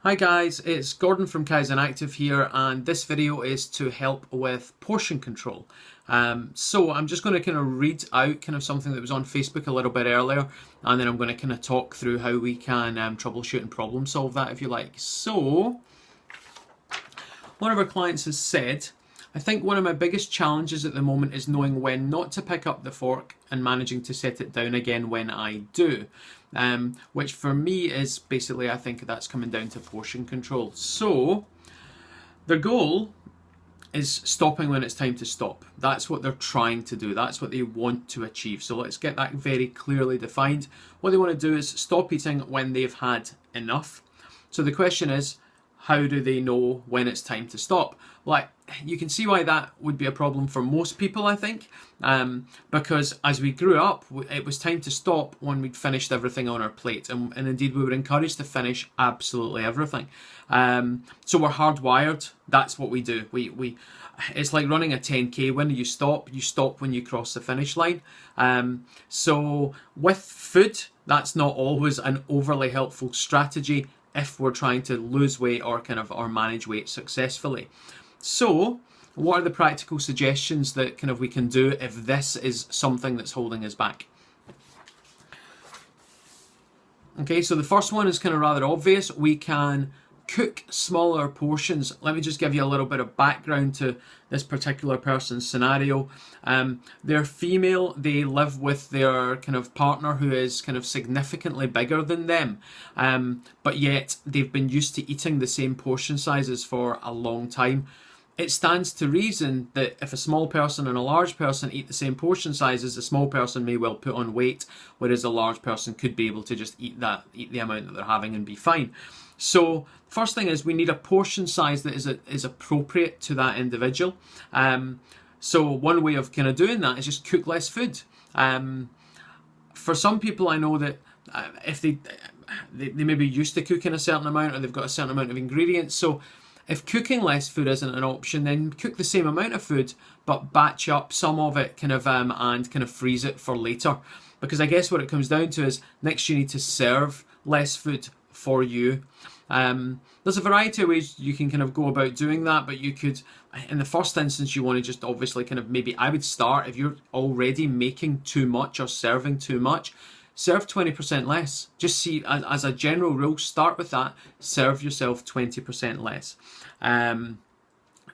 Hi guys, it's Gordon from Kaizen Active here, and this video is to help with portion control. So I'm just going to kind of read out kind of something that was on Facebook a little bit earlier, and then I'm going to kind of talk through how we can troubleshoot and problem solve that if you like. So one of our clients has said, I think one of my biggest challenges at the moment is knowing when not to pick up the fork and managing to set it down again when I do. Which for me is basically, I think that's coming down to portion control. So the goal is stopping when it's time to stop. That's what they're trying to do. That's what they want to achieve. So let's get that very clearly defined. What they want to do is stop eating when they've had enough. So the question is, how do they know when it's time to stop? Like, you can see why that would be a problem for most people, I think, because as we grew up, it was time to stop when we'd finished everything on our plate, and indeed we were encouraged to finish absolutely everything. So we're hardwired. That's what we do. It's like running a 10k. When do you stop? You stop when you cross the finish line. So with food, that's not always an overly helpful strategy if we're trying to lose weight or manage weight successfully. So what are the practical suggestions that we can do if this is something that's holding us back? Okay, so the first one is rather obvious. We can cook smaller portions. Let me just give you a little bit of background to this particular person's scenario. They're female, they live with their partner who is significantly bigger than them, but yet they've been used to eating the same portion sizes for a long time. It stands to reason that if a small person and a large person eat the same portion sizes, the small person may well put on weight, whereas a large person could be able to just eat the amount that they're having and be fine. So first thing is we need a portion size that is appropriate to that individual. So one way of doing that is just cook less food. For some people, I know that if they may be used to cooking a certain amount, or they've got a certain amount of ingredients. So if cooking less food isn't an option, then cook the same amount of food, but batch up some of it and freeze it for later. Because I guess what it comes down to is next you need to serve less food for you. There's a variety of ways you can go about doing that, but you could, in the first instance, you want to just obviously maybe I would start, if you're already making too much or serving too much, serve 20% less. Just see, as a general rule, start with that. Serve yourself 20% less.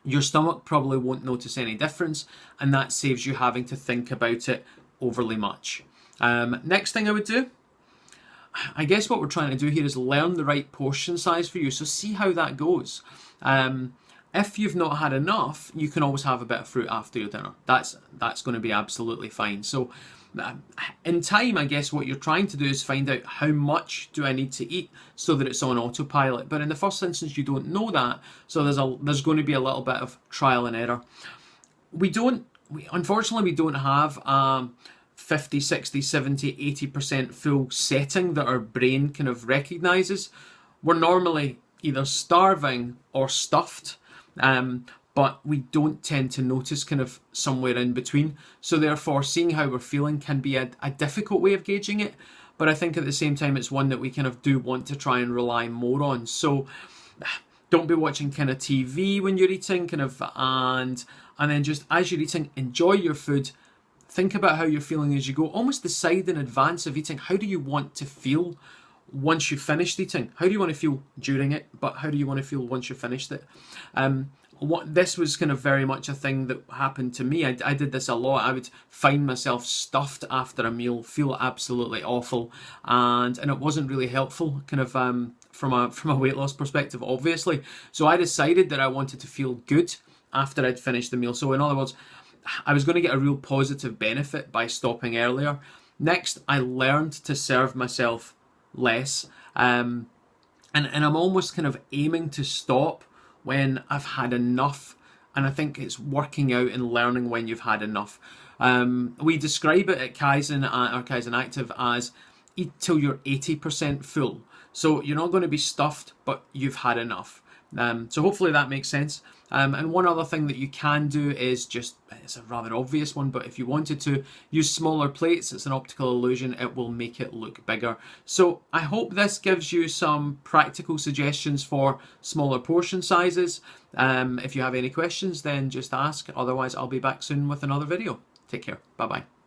Your stomach probably won't notice any difference, and that saves you having to think about it overly much. Next thing I would do, I guess what we're trying to do here is learn the right portion size for you. So see how that goes. If you've not had enough, you can always have a bit of fruit after your dinner. That's going to be absolutely fine. So in time, I guess what you're trying to do is find out how much do I need to eat so that it's on autopilot. But in the first instance, you don't know that. So there's going to be a little bit of trial and error. Unfortunately, we don't have 50, 60, 70, 80% full setting that our brain recognizes. We're normally either starving or stuffed, but we don't tend to notice somewhere in between. So therefore, seeing how we're feeling can be a difficult way of gauging it, but I think at the same time it's one that we do want to try and rely more on. So don't be watching TV when you're eating, and then just as you're eating, enjoy your food. Think about how you're feeling as you go. Almost decide in advance of eating, how do you want to feel once you've finished eating? How do you want to feel during it, but how do you want to feel once you've finished it? This was very much a thing that happened to me. I did this a lot. I would find myself stuffed after a meal, feel absolutely awful, and it wasn't really helpful from a weight loss perspective, obviously. So I decided that I wanted to feel good after I'd finished the meal. So in other words, I was going to get a real positive benefit by stopping earlier. Next, I learned to serve myself less, and I'm almost aiming to stop when I've had enough, and I think it's working out and learning when you've had enough. We describe it at Kaizen or Kaizen Active as eat till you're 80% full. So you're not going to be stuffed, but you've had enough. So hopefully that makes sense. And one other thing that you can do is just, it's a rather obvious one, but if you wanted to use smaller plates, it's an optical illusion, it will make it look bigger. So I hope this gives you some practical suggestions for smaller portion sizes. If you have any questions, then just ask. Otherwise, I'll be back soon with another video. Take care. Bye-bye.